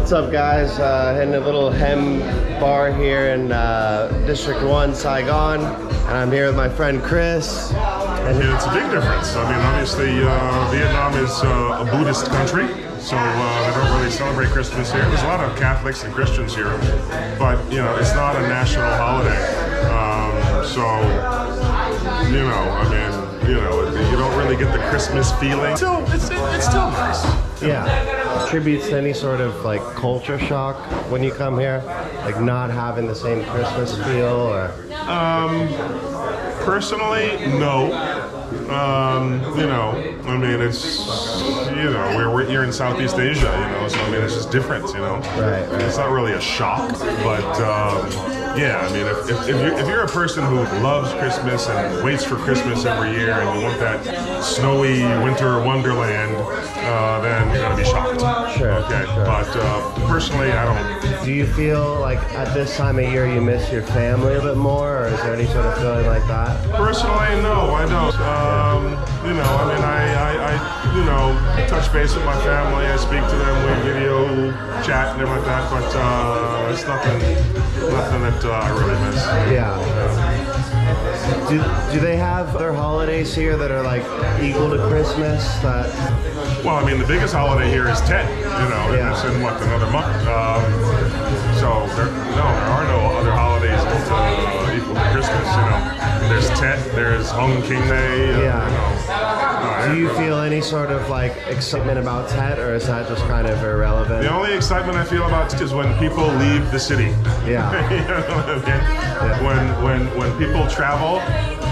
What's up, guys? In a little hem bar here in District 1, Saigon, and I'm here with my friend Chris. And it's a big difference. I mean, obviously, Vietnam is a Buddhist country, so they don't really celebrate Christmas here. There's a lot of Catholics and Christians here, but you know, it's not a national holiday. So, you know, I mean, you know, you don't really get the Christmas feeling. Still, it's still nice. Yeah. Attributes to any sort of like culture shock when you come here, like not having the same Christmas feel, or? Personally, no. You know, I mean, it's, you know, we're here in Southeast Asia, you know, so I mean, it's just different, you know. Right. It's not really a shock, but yeah, I mean, if you're a person who loves Christmas and waits for Christmas every year and you want that snowy winter wonderland, then you're gonna be shocked. Sure. Okay. Sure. But personally, I don't. Do you feel like at this time of year you miss your family a bit more, or is there any sort of feeling like that? Personally, no, I don't. You know, I mean, I you know, touch base with my family. I speak to them, we video chat and everything like that. But it's nothing that I really miss. Yeah. Do they have other holidays here that are like equal to Christmas? Well, I mean, the biggest holiday here is Tet. You know, and it's in what, another month. So there are no other holidays equal to Christmas. You know, there's Tet, there's Hung King Day. Yeah. You know, do you feel any sort of like excitement about Tet, or is that just kind of irrelevant? The only excitement I feel about Tet is when people leave the city. Yeah. You know what I mean? Yeah. When people travel,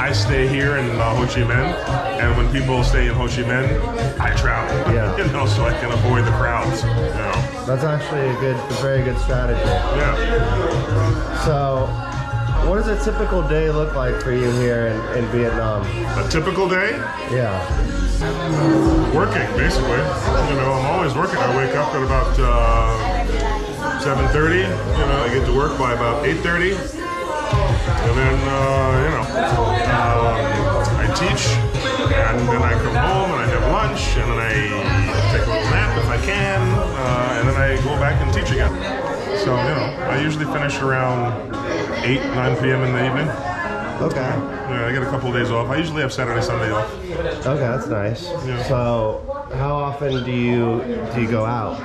I stay here in Ho Chi Minh, and when people stay in Ho Chi Minh, I travel. Yeah. You know, so I can avoid the crowds. You know. That's actually a very good strategy. Yeah. So, what does a typical day look like for you here in Vietnam? A typical day? Yeah. Working, basically. You know, I'm always working. I wake up at about 7:30. You know, I get to work by about 8:30. And then, you know, I teach, and then I come home and I have lunch, and then I take a little nap if I can, and then I go back and teach again. So, you know, I usually finish around 8, 9 p.m. in the evening. Okay. Yeah, I get a couple of days off. I usually have Saturday, Sunday off. Okay, that's nice. Yeah. So, how often do you go out?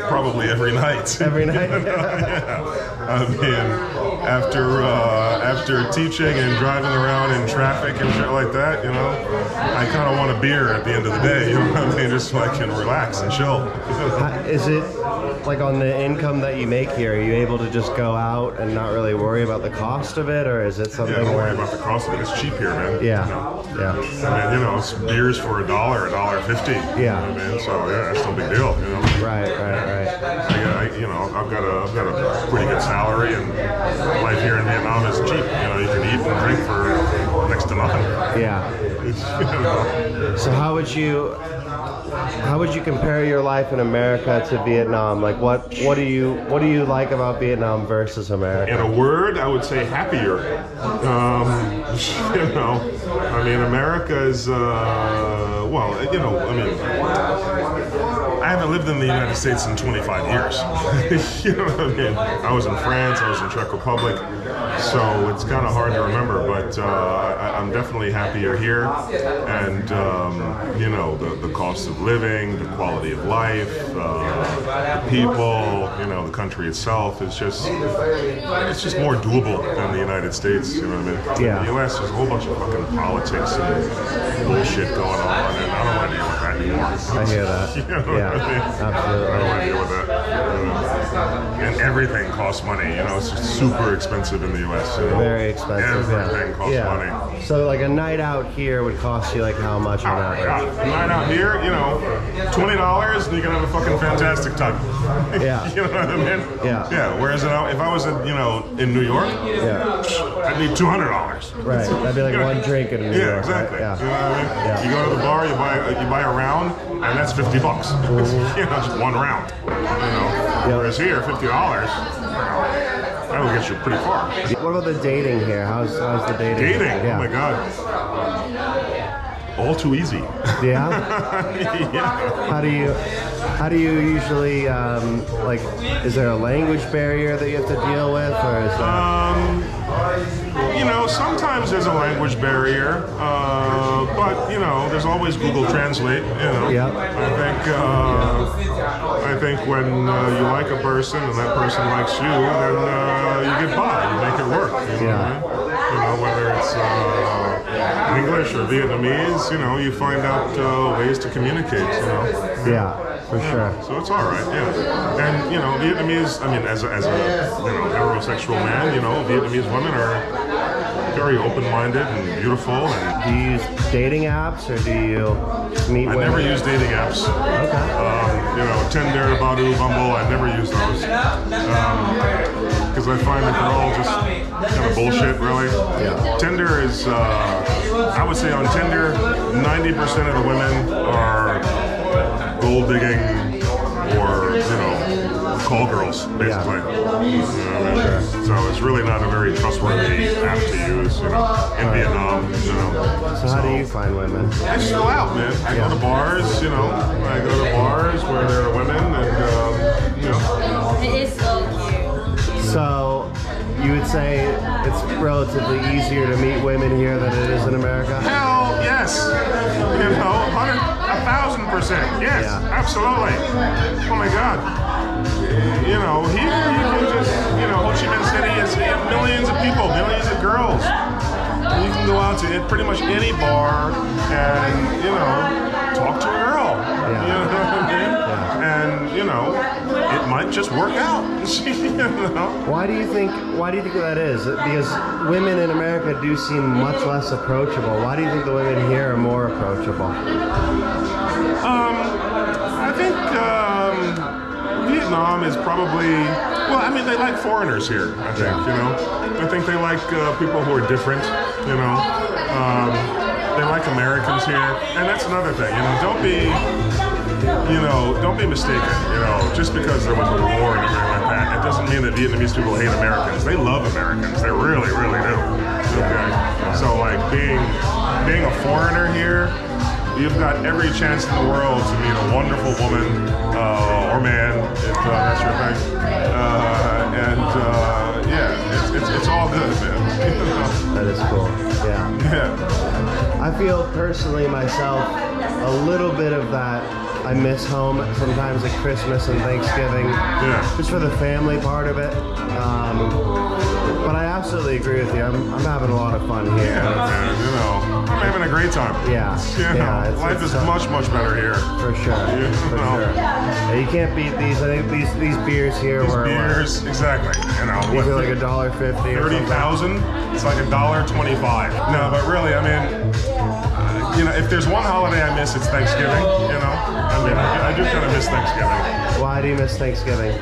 Probably every night. Every night? You know, yeah. I mean, after teaching and driving around in traffic and shit like that, you know, I kind of want a beer at the end of the day, you know what I mean, just so I can relax and chill. Is it like on the income that you make here, are you able to just go out and not really worry about the cost of it, or is it something? Yeah, don't worry about the cost of it. It's cheap here, man. Yeah. You know? Yeah. I mean, you know, it's beers for $1.50. Yeah. You know what I mean? So yeah, it's no big deal. You know. Right. You know, I've got a pretty good salary, and life here in Vietnam is cheap. You know, you can eat and drink for next to nothing. Yeah. You know. So how would you compare your life in America to Vietnam? Like what do you like about Vietnam versus America? In a word, I would say happier. You know, I mean, America is well, you know, I mean, I haven't lived in the United States in 25 years. You know what I mean? I was in France, I was in Czech Republic, so it's kind of hard to remember, but I'm definitely happier here. And, you know, the cost of living, the quality of life, the people, you know, the country itself is just, it's just more doable than the United States, you know what I mean? Yeah. In the US, there's a whole bunch of fucking politics and bullshit going on, and I don't want to deal with that anymore. I hear that. You know what I mean? Absolutely. I don't want to deal with that. And everything costs money, you know, it's just super expensive in the US. You know? Very expensive. Everything costs money. So like a night out here would cost you like how much on average? A night out here, you know, $20 and you can have a fucking fantastic time. Yeah. You know what I mean? Yeah. Yeah. Whereas if I was, you know, in New York, I'd need $200. Right. That'd be like one drink in New York. Yeah, exactly. Right? Yeah. You know what I mean? Yeah. You go to the bar, you buy a round, and that's $50. You know, just one round. You know. Whereas here, $50, that will get you pretty far. What about the dating here? How's the dating? Dating? Yeah. Oh my God. All too easy. Yeah? Yeah. How do you How do you usually, like, is there a language barrier that you have to deal with, or is that... You know, sometimes there's a language barrier, but you know, there's always Google Translate. You know, Yep. I think when you like a person and that person likes you, then you get by, you make it work. You know what I mean? You know, whether it's English or Vietnamese, you know, you find out ways to communicate. You know. Yeah. For sure. So it's all right, yeah. And you know, Vietnamese. I mean, as a you know, heterosexual man, you know, Vietnamese women are very open-minded and beautiful. And Do you use dating apps, or do you meet I women? never use dating apps. Okay. You know, Tinder, Badoo, Bumble. I never use those because I find that they're all just kind of bullshit, really. Yeah. Tinder is. I would say on Tinder, 90% of the women are gold digging or, you know, call girls, basically. Yeah. You know what I mean? So it's really not a very trustworthy app to use, you know, in Vietnam, you know. So how do you find women? I just go out, man. I go to bars, you know. I go to bars where there are women and, you know. It is so cute. So you would say it's relatively easier to meet women here than it is in America? Hell yes. You know, 1,000%. Yes, Yeah. absolutely. Oh my God. You know, here you can just, you know, Ho Chi Minh City is millions of people, millions of girls. You can go out to pretty much any bar and, you know, talk to a girl. Yeah. You know what I mean? Yeah. And, you know, it might just work out. You know? Why do you think that is? Because women in America do seem much less approachable. Why do you think the women here are more approachable? I think Vietnam is probably, well, I mean, they like foreigners here, I think, you know. I think they like people who are different, you know. They like Americans here. And that's another thing, you know, don't be mistaken, you know, just because there was a war and everything like that, it doesn't mean that Vietnamese people hate Americans. They love Americans. They really, really do. Okay. So like being a foreigner here, you've got every chance in the world to meet a wonderful woman or man, if that's your thing. Yeah, it's all good, man. That is cool. Yeah. Yeah. I feel personally myself a little bit of that. I miss home sometimes at Christmas and Thanksgiving, just for the family part of it. But I absolutely agree with you. I'm having a lot of fun here. Yeah, man, you know, I'm having a great time. Yeah, Life is much, much better here. For sure. For sure. Yeah, you can't beat these. I think these beers here were Beers, exactly. You know, these are like $1.50 or 30,000. It's like $1.25. No, but really, I mean, you know, if there's one holiday I miss, it's Thanksgiving. You know, I mean, I do kind of miss Thanksgiving. Why do you miss Thanksgiving?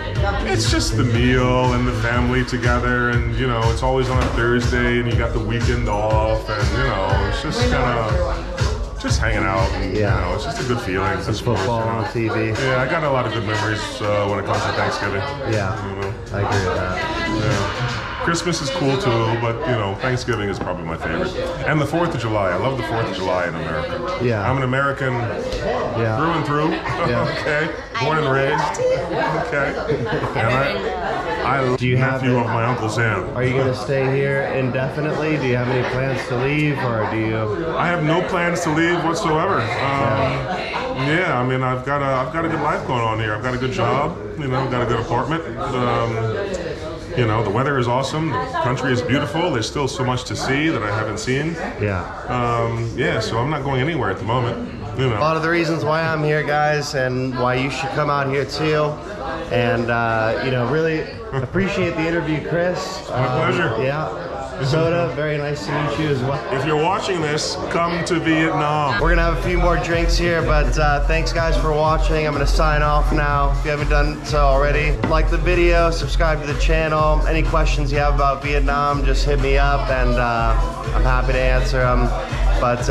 It's just the meal and the family together, and you know, it's always on a Thursday, and you got the weekend off, and you know, it's just kind of just hanging out. And, you know, it's just a good feeling. It's football on TV. Yeah, I got a lot of good memories when it comes to Thanksgiving. Yeah, you know? I agree with that. Yeah. Christmas is cool too, but you know, Thanksgiving is probably my favorite. And the 4th of July. I love the 4th of July in America. Yeah. I'm an American through and through. Yeah. Okay. Born and raised. Okay. And I Do you have nephew it? of my Uncle Sam. Are you going to stay here indefinitely? Do you have any plans to leave, or do you? I have no plans to leave whatsoever. Yeah, I mean, I've got a good life going on here. I've got a good job. You know, I've got a good apartment. You know, the weather is awesome. The country is beautiful. There's still so much to see that I haven't seen. Yeah. So I'm not going anywhere at the moment. You know. A lot of the reasons why I'm here, guys, and why you should come out here too. And you know, really appreciate the interview, Chris. My pleasure. Yeah. Soda, very nice to meet you as well. If you're watching this, come to Vietnam. We're gonna have a few more drinks here, but thanks guys for watching. I'm gonna sign off now. If you haven't done so already, like the video, subscribe to the channel. Any questions you have about Vietnam, just hit me up, and I'm happy to answer them. But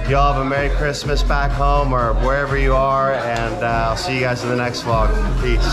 y'all have a Merry Christmas back home or wherever you are, and I'll see you guys in the next vlog. Peace.